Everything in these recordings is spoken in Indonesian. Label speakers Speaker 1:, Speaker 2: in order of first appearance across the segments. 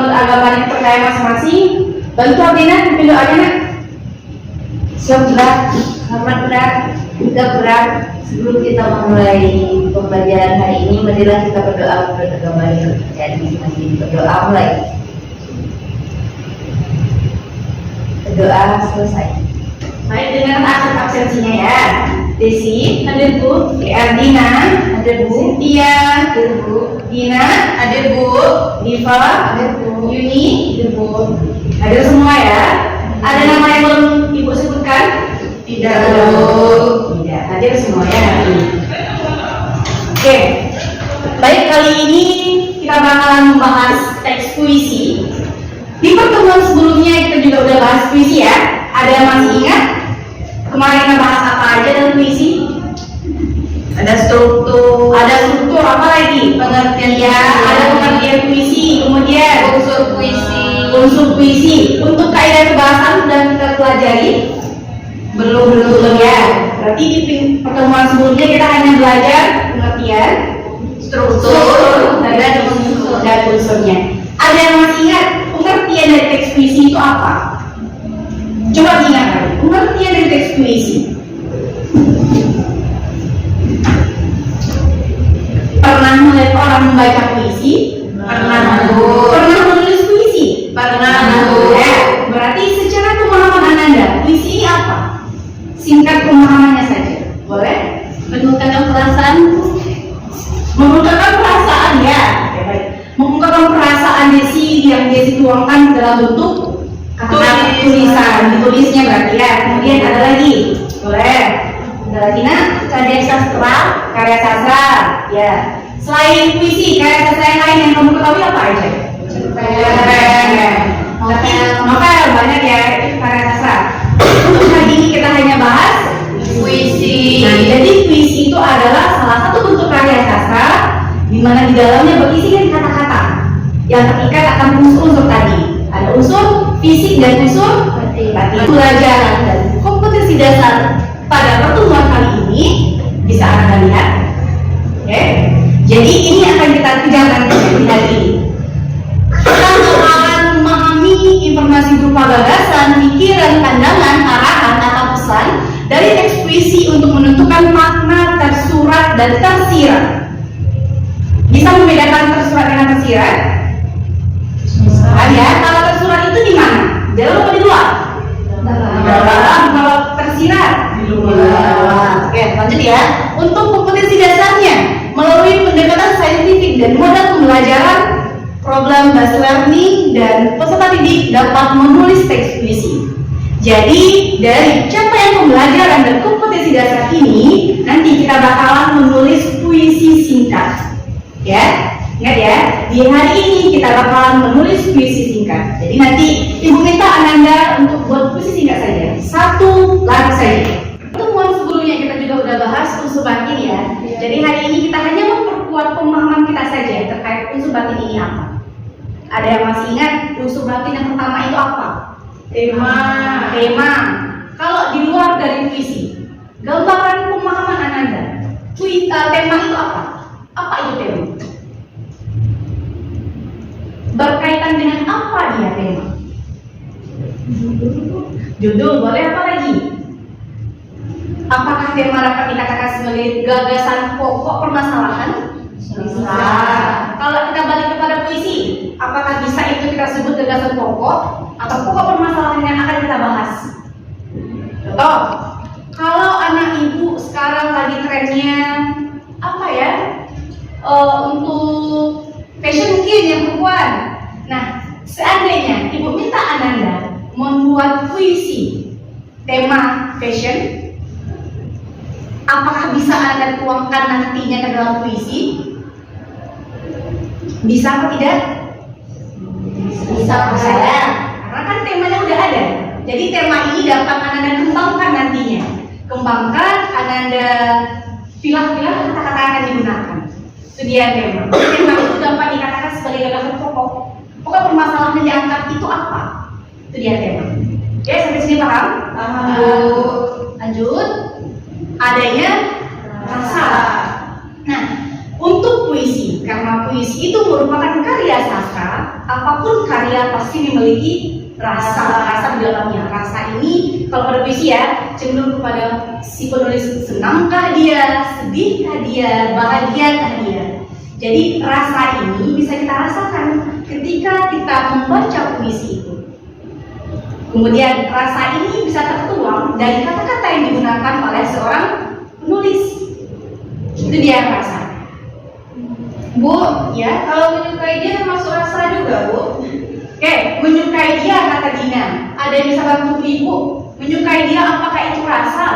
Speaker 1: menurut agama yang percaya masing-masing. Bantu Adina, pilih Adina. Siap berat, hormat berat, juga berat. Sebelum kita memulai pembelajaran hari ini, marilah kita berdoa kepada agama yang terjadi masing-masing. Berdoa mulai. Berdoa selesai. Baik, dengan absensinya ya. Desi, hadir Bu. Ardina, hadir Bu. Cynthia, hadir Bu. Dina, hadir Bu. Diva, hadir Bu. Yuni, hadir Bu. Hadir semua ya. Ada nama yang belum Ibu sebutkan? Tidak, Bu. Tidak, hadir semuanya hari ini. Oke. Baik, kali ini kita bakalan membahas teks puisi. Di pertemuan sebelumnya kita juga udah bahas puisi ya. Ada yang masih ingat? Kemarin kita bahas apa aja dalam puisi? Ada struktur apa lagi? Pengertian ya, ada pengertian puisi, kemudian unsur puisi. Untuk kaidah kebahasan sudah kita pelajari? Belum ya. Berarti di pertemuan sebelumnya kita hanya belajar pengertian, struktur, dan unsurnya. Ada yang masih ingat pengertian dari teks puisi itu apa? Coba diingat, pengertian dari teks puisi. Pernah melihat orang membaca puisi? Pernah menulis puisi? Pernah. Ya, berarti secara pemahaman Ananda, puisi ini apa? Singkat pemahamannya saja, boleh? Mengungkapkan perasaan. Mengungkapkan perasaan ya. Oke, baik. Mengungkapkan perasaan Desi yang Desi tuangkan dalam bentuk tulisan, ditulisnya berarti ya. Kemudian ada lagi, boleh? Tina, karya sastra, ya. Selain puisi, karya sastra yang lain yang kamu ketahui apa aja? Novel banyak ya, itu karya sastra. Untuk hari ini kita hanya bahas puisi. Nah, jadi puisi itu adalah salah satu bentuk karya sastra di mana di dalamnya berisikan kata-kata yang terikat akan unsur-unsur tadi. Ada unsur fisik dan unsur batin. Pelajaran dan kompetensi dasar pada pertemuan kali ini bisa Anda lihat. Oke. Jadi ini akan kita kejar nanti di hari ini. Kita bakalan memahami informasi berupa gagasan, pikiran, pandangan, arahan atau pesan dari teks puisi untuk menentukan makna tersurat dan tersirat. Bisa membedakan tersurat dengan tersirat? Ya, kalau tersurat itu di mana? Di dalam atau di luar? Dalam. Kalau tersirat di luar. Oke, lanjut ya. Untuk kompetensi dasarnya melalui pendekatan saintifik dan modal pembelajaran, problem based learning dan peserta didik dapat menulis teks puisi. Jadi dari capaian pembelajaran dan kompetensi dasar ini nanti kita bakalan menulis puisi singkat. Ya, ingat ya, di hari ini kita bakalan menulis puisi singkat. Jadi nanti Ibu minta Ananda untuk buat puisi singkat saja, satu lagu saja. Pertemuan sebelumnya kita juga udah bahas unsur batin ya. Jadi hari ini kita hanya memperkuat pemahaman kita saja terkait unsur batin ini apa. Ada yang masih ingat unsur batin yang pertama itu apa? Tema. Kalau di luar dari puisi, gambaran pemahaman Ananda, tema itu apa? Apa itu tema? Berkaitan dengan apa dia tema? Judul, boleh apa lagi? Apakah tema dapat dikatakan sebagai gagasan pokok permasalahan? Bisa. Kalau kita balik kepada puisi, apakah bisa itu kita sebut gagasan pokok atau pokok permasalahan yang akan kita bahas? Contoh, kalau anak ibu sekarang lagi trennya apa ya? Untuk fashion mungkin yang perempuan. Nah, seandainya ibu minta Ananda membuat puisi tema fashion, apakah bisa Anda tuangkan nantinya ke dalam puisi? Bisa atau tidak? Bisa saya. Karena kan temanya udah ada. Jadi tema ini dapat Ananda kembangkan nantinya. Kembangkan, Ananda pilah-pilah kata-kata akan digunakan. Itu dia tema. Tema itu dapat dikatakan sebagai gagasan pokok. Pokok permasalahan yang diangkat itu apa? Itu dia tema. Oke, sampai sini paham? Lanjut. Adanya rasa. Nah, untuk puisi, karena puisi itu merupakan karya sastra, apapun karya ada pasti memiliki rasa di dalamnya. Rasa ini kalau pada puisi ya cenderung kepada si penulis senangkah dia, sedihkah dia, bahagiakah dia. Jadi rasa ini bisa kita rasakan ketika kita membaca puisi itu. Kemudian rasa ini bisa tertuang dari kata-kata yang digunakan oleh seorang penulis. Itu dia rasa. Bu, ya kalau menyukai dia termasuk rasa juga, Bu. Oke, menyukai dia kata Dina. Ada yang bisa bantu Ibu? Menyukai dia apakah itu rasa?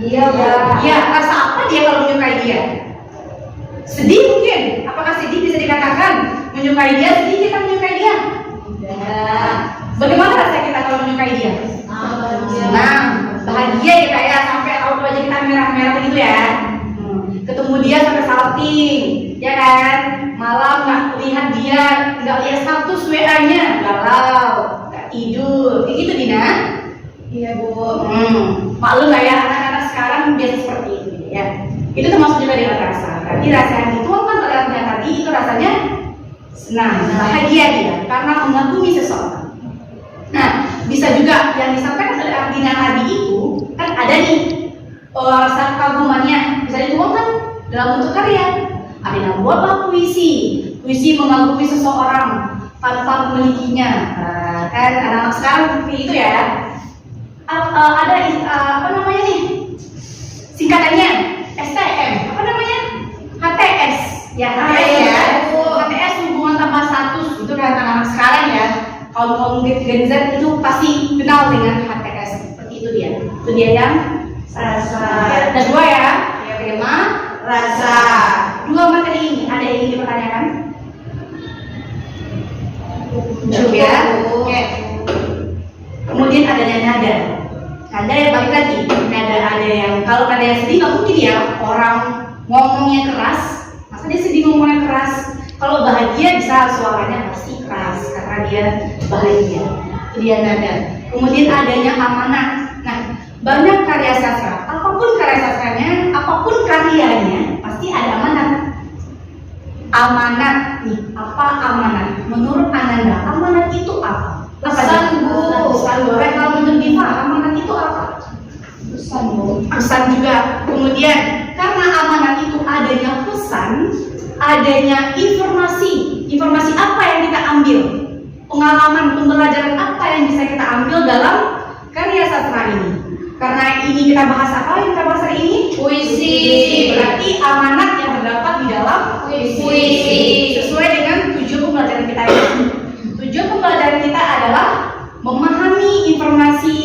Speaker 1: Iya, Bu. Ya, rasa apa dia kalau menyukai dia? Sedih mungkin. Apakah sedih bisa dikatakan? Menyukai dia, sedih kita menyukai dia? Tidak. Bagaimana rasa kita kalau menyukai dia? Senang, bahagia kita ya, sampai auto aja kita merah-merah begitu ya. Ketemu dia sampai salting, ya kan? Malam nggak lihat dia, nggak lihat status WA-nya, galau, nggak tidur, kayak gitu Dina? Iya Bu. Maklum lah ya, anak-anak sekarang biasa seperti itu ya. Itu termasuk juga dengan rasa. Berarti rasa yang dituangkan pada artinya tadi itu rasanya senang, bahagia dia karena mengagumi seseorang. Nah, bisa juga yang disampaikan oleh Ardina tadi itu kan ada nih rasa kagumannya bisa dituangkan dalam bentuk karya. Ardina buatlah puisi mengagumi seseorang tanpa memilikinya. Kan anak-anak sekarang seperti itu ya. Ada apa namanya nih singkatannya STM, apa namanya HTS ya, HTS ya. HTS hubungan tanpa status itu kan anak-anak sekarang ya. Kaum Gen Z itu pasti kenal dengan HTS seperti itu dia. Itu dia yang rasa. Ada dua ya, tema rasa. Dua materi ini ada yang ingin dipertanyakan? Cukup ya. Oke. Kemudian adanya nada. Nada yang balik lagi. Nada ada yang kalau nada yang sedih nggak mungkin ya orang ngomongnya keras. Masa dia sedih ngomongnya keras? Kalau bahagia bisa suaranya pasti keras karena dia bahagia. Dia nada. Kemudian adanya amanat. Nah, banyak karya sastra. Apapun karya sastranya, apapun karyanya, pasti ada amanat. Amanat nih, apa amanat? Menurut Ananda, amanat itu apa? Pesan Bu. Pesan Bu. Kalau menurut Diva, amanat itu apa? Pesan Bu. Pesan juga. Kemudian karena amanat itu adanya pesan, adanya informasi. Informasi apa yang kita ambil? Pengalaman, pembelajaran apa yang bisa kita ambil dalam karya sastra ini? Karena ini kita bahas apa yang kita bahas hari ini? Puisi. Berarti amanat yang terdapat di dalam puisi. Sesuai dengan tujuan pembelajaran kita ini. Tujuan pembelajaran kita adalah memahami informasi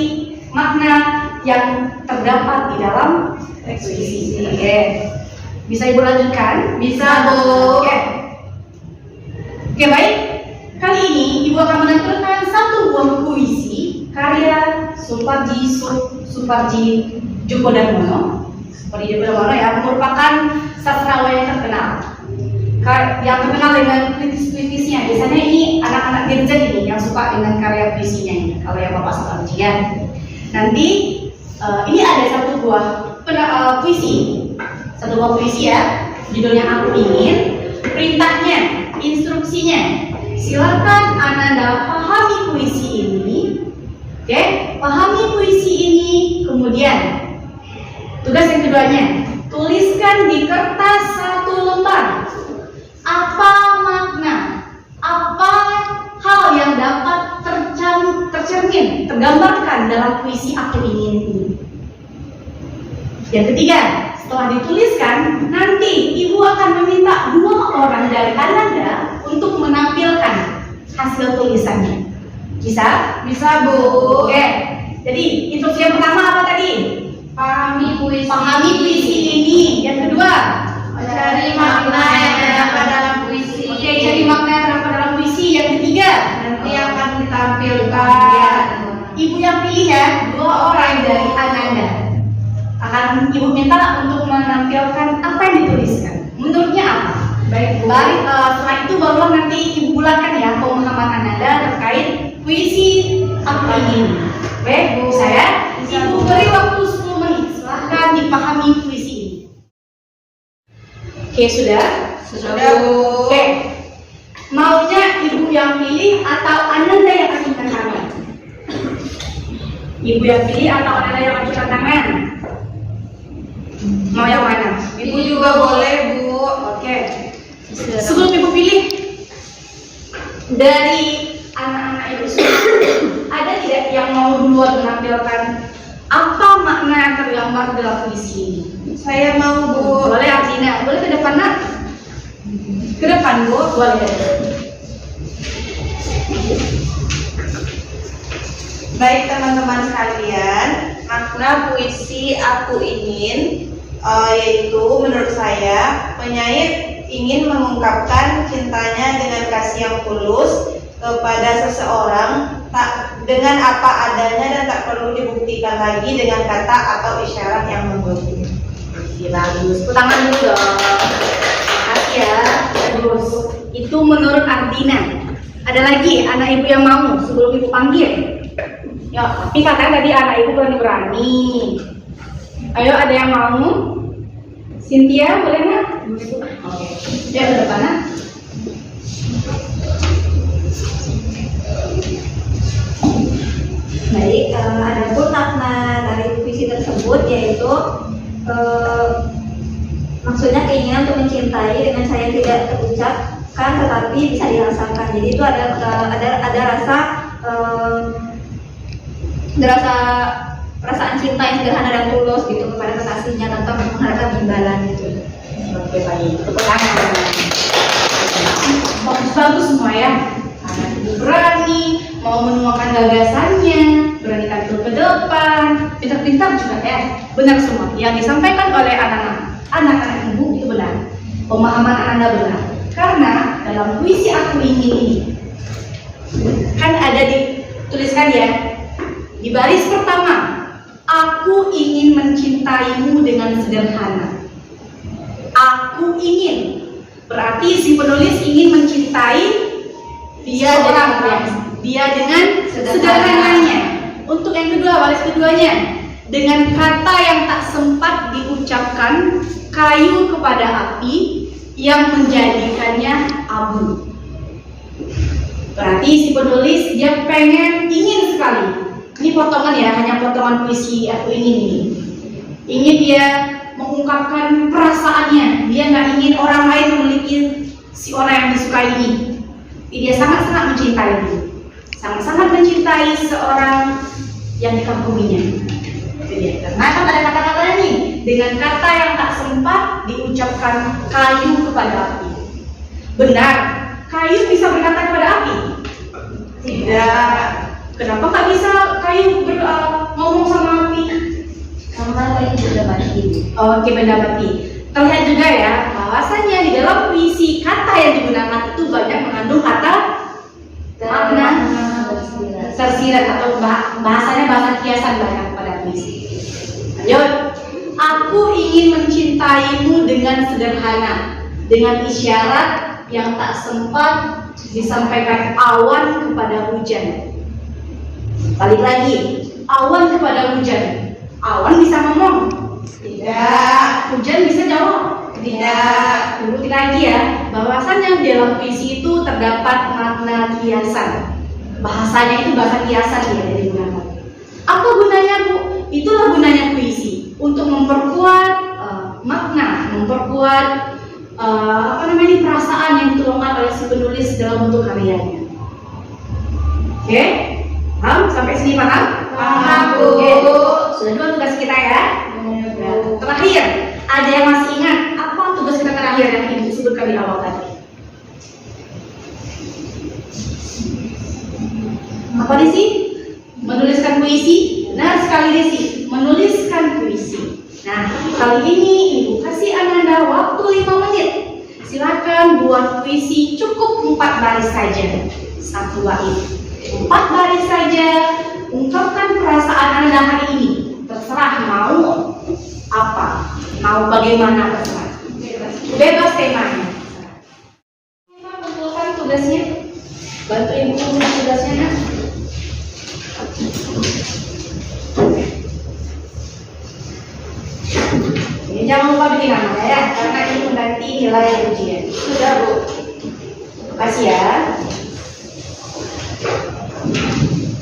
Speaker 1: makna yang terdapat di dalam teks puisi. Oke. Bisa Ibu lanjutkan? Bisa Bu. Oke, baik. Kali ini Ibu akan menampilkan satu buah puisi karya Suparji Djokodarmono. Suparji Djokodarmono ya, merupakan sastrawan yang terkenal. Yang terkenal dengan puitis-puitisnya. Biasanya ini anak-anak Gen Z ini yang suka dengan karya puisinya ini. Kalau yang Bapak Suparji ya. Nanti ini ada satu buah puisi. Satu buah puisi ya. Judulnya Aku Ingin. Perintahnya, instruksinya. Silakan Ananda pahami puisi ini. Oke, pahami puisi ini. Kemudian tugas yang keduanya, tuliskan di kertas satu lembar apa makna, apa hal yang dapat tercermin, tergambarkan dalam puisi Aku Ingin ini. Yang ketiga, setelah dituliskan, nanti Ibu akan meminta 2 orang dari Ananda untuk menampilkan hasil tulisannya. Bisa? Bisa Bu. Oke. Jadi instruksi yang pertama apa tadi? Pahami puisi ini. Yang kedua, cari makna yang terdapat dalam puisi. Oke, cari makna yang terdapat dalam puisi. Yang ketiga, nanti akan ditampilkan. Ibu yang pilih ya, 2 orang dari Ananda. Akan Ibu minta untuk menampilkan apa yang dituliskan. Menurutnya apa? Baik, setelah itu baru nanti Ibu bulatkan ya pemahaman Ananda terkait puisi Aku Ingin. Baik, Bu, saya Ibu beri waktu 10 menit. Silahkan dipahami puisi ini. Oke, sudah? Sudah, Bu. Oke. Maunya Ibu yang pilih atau Ibu yang pilih atau Anda yang ajukan tangan? Mau yang mana?
Speaker 2: Ibu juga boleh, Bu.
Speaker 1: Oke. Sebelum Ibu pilih, dari anak-anak Ibu semua, ada tidak yang mau duluan menampilkan apa makna yang tergambar dalam puisi ini?
Speaker 2: Saya mau, Bu.
Speaker 1: Boleh Ardina, boleh ke depan nak? Ke depan Bu, boleh.
Speaker 2: Baik teman-teman sekalian, makna puisi Aku Ingin yaitu menurut saya penyair ingin mengungkapkan cintanya dengan kasih yang tulus kepada seseorang dengan apa adanya dan tak perlu dibuktikan lagi dengan kata atau isyarat yang membuktikan.
Speaker 1: Bagus, tepuk tangan dulu dong. Makasih ya. Bagus. Itu menurut Ardina. Ada lagi anak ibu yang mau sebelum ibu panggil? Ya, tapi katanya tadi anak ibu berani. Ayo, ada yang mau? Cynthia, boleh nggak? Oke. Ya, ke depan nak.
Speaker 3: Baik, adapun makna dari puisi tersebut yaitu maksudnya keinginan untuk mencintai dengan saya tidak terucapkan tetapi bisa dirasakan. Jadi itu ada rasa perasaan cinta yang sederhana dan tulus gitu kepada kekasihnya tanpa mengharapkan imbalan gitu.
Speaker 1: Oke, baik. Tepuk tangan. Bagus semua ya. Anak ibu berani, mau menuangkan gagasannya, berani tampil ke depan, pintar-pintar juga ya. Benar semua yang disampaikan oleh anak-anak ibu itu benar. Pemahaman Anda benar. Karena dalam puisi Aku Ingin ini kan ada dituliskan ya di baris pertama, aku ingin mencintaimu dengan sederhana. Aku ingin berarti si penulis ingin mencintai dia dengan sederhananya. Untuk yang kedua, baris keduanya, dengan kata yang tak sempat diucapkan, kayu kepada api yang menjadikannya abu. Berarti si penulis dia ingin sekali. Ini potongan ya, hanya potongan puisi Aku Ingin ini. Ingin dia mengungkapkan perasaannya. Dia nggak ingin orang lain memiliki si orang yang disukai ini. Dia sangat-sangat mencintai dia. Sangat-sangat mencintai seorang yang dikaguminya. Itu dia. Karena kan ada kata-kata ini, dengan kata yang tak sempat diucapkan, kayu kepada api. Benar, kayu bisa berkata kepada api? Tidak. Kenapa nggak bisa kayu ngomong sama api?
Speaker 3: Karena kayu benda mati.
Speaker 1: Oke, benda mati. Terlihat juga ya, bahwasanya di dalam puisi kata yang digunakan itu banyak mengandung kata makna tersirat atau bahasanya bahasa kiasan banyak pada puisi. Lanjut. Aku ingin mencintaimu dengan sederhana, dengan isyarat yang tak sempat disampaikan awan kepada hujan. Balik lagi, awan kepada hujan. Awan bisa ngomong? Tidak. Hujan bisa jawab? Tidak. Urutin lagi ya, bahwasannya dalam puisi itu terdapat makna kiasan. Bahasanya itu bahasa kiasan ya yang digunakan. Apa gunanya Bu? Itulah gunanya puisi, untuk memperkuat makna, memperkuat perasaan yang dituangkan oleh si penulis dalam bentuk karyanya. Oke? Paham? Sampai sini paham?
Speaker 2: Paham, Bu.
Speaker 1: Oke. Sudah dua tugas kita ya. Terakhir, ada yang masih ingat apa tugas kita terakhir yang ini disebutkan di awal tadi? Apa Desi? Menuliskan puisi? Benar sekali Desi, menuliskan puisi. Nah, kali ini Ibu kasih Ananda waktu 5 menit. Silakan buat puisi cukup 4 baris saja. 1 bait. 4 baris saja, ungkapkan perasaan Anda hari ini. Terserah mau apa, mau bagaimana terserah. Bebas temanya. Kumpulkan tugasnya. Bantu Ibu kumpulkan tugasnya nak. Ini jangan lupa bikin nama ya, karena ini mengganti nilai ujian. Sudah Bu. Terima kasih ya.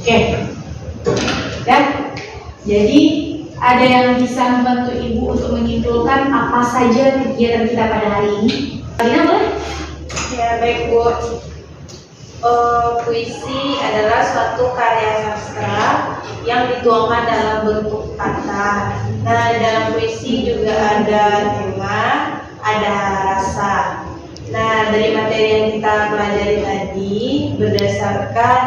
Speaker 1: Oke. Dan Jadi ada yang bisa membantu Ibu untuk menyimpulkan apa saja kegiatan kita pada hari ini? Dina boleh?
Speaker 2: Ya, baik Bu. Puisi adalah suatu karya sastra yang dituangkan dalam bentuk kata. Nah, dalam puisi juga ada tema, ada rasa. Nah, dari materi yang kita pelajari tadi berdasarkan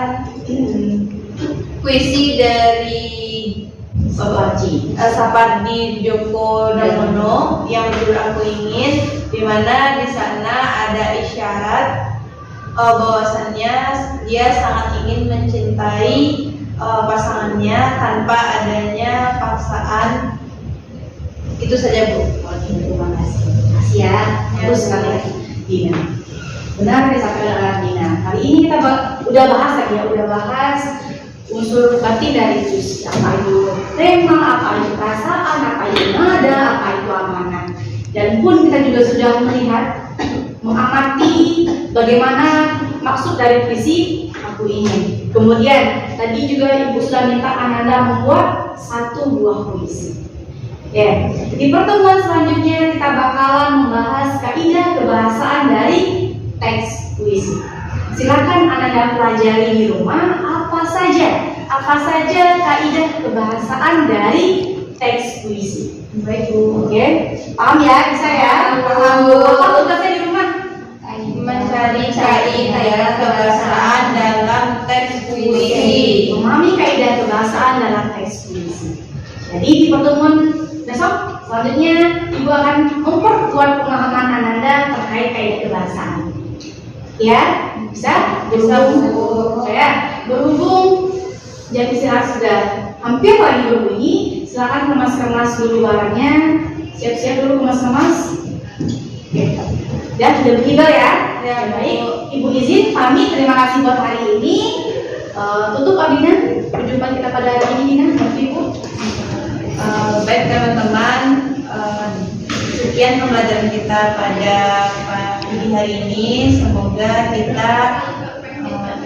Speaker 2: puisi dari Sapardi Djoko Damono yang judul Aku Ingin, di mana di sana ada isyarat bahwasannya dia sangat ingin mencintai pasangannya tanpa adanya paksaan. Itu saja Bu.
Speaker 1: Terima kasih. Makasih ya. Terus sekali lagi Dina. Benar disampaikan Dina. Kali ini kita udah bahas tadi ya, udah bahas unsur batin dari puisi. Apa itu tema, apa itu perasaan, apa itu nada, apa itu amanah. Dan pun kita juga sudah melihat, mengamati bagaimana maksud dari puisi Aku Ingin. Kemudian tadi juga Ibu sudah minta Ananda membuat 1 buah puisi. Ya, di pertemuan selanjutnya kita bakalan membahas kaidah kebahasaan dari teks puisi. Silakan Ananda pelajari di rumah apa saja kaidah kebahasaan dari teks puisi. Baik Bu, oke? Paham ya? Bisa ya? Paham Bu. Apa tugasnya di rumah?
Speaker 2: Mencari kaidah kebahasaan dalam teks puisi.
Speaker 1: Memahami kaidah kebahasaan dalam teks puisi. Jadi di pertemuan besok selanjutnya Ibu akan memperkuat pemahaman Ananda terkait kaidah kebahasaan. Ya, bisa?
Speaker 2: Bu.
Speaker 1: Berhubung jam istirahat sudah hampir lagi berbunyi, silakan kemas-kemas dulu barangnya. Siap-siap dulu kemas-kemas. Ya, sudah begitu ya.
Speaker 2: Ya,
Speaker 1: baik. Ibu izin pamit. Terima kasih buat hari ini. Tutup Abina. Perjumpaan kita pada hari ini, Dina. Maaf Ibu.
Speaker 2: Baik teman-teman, sekian pembelajaran kita pada pagi hari ini. Semoga kita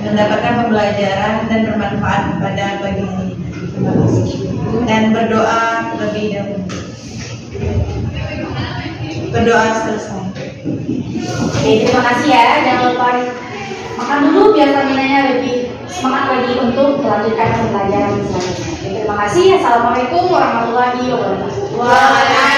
Speaker 2: mendapatkan pembelajaran dan bermanfaat pada pagi hari ini. Terima kasih. Dan berdoa lebih dahulu. Berdoa selesai.
Speaker 1: Oke, terima kasih ya. Jangan lupa makan dulu biar staminanya lebih semangat lagi untuk melanjutkan pembelajaran selanjutnya. Terima kasih. Assalamualaikum warahmatullahi wabarakatuh.
Speaker 2: Waalaikumsalam.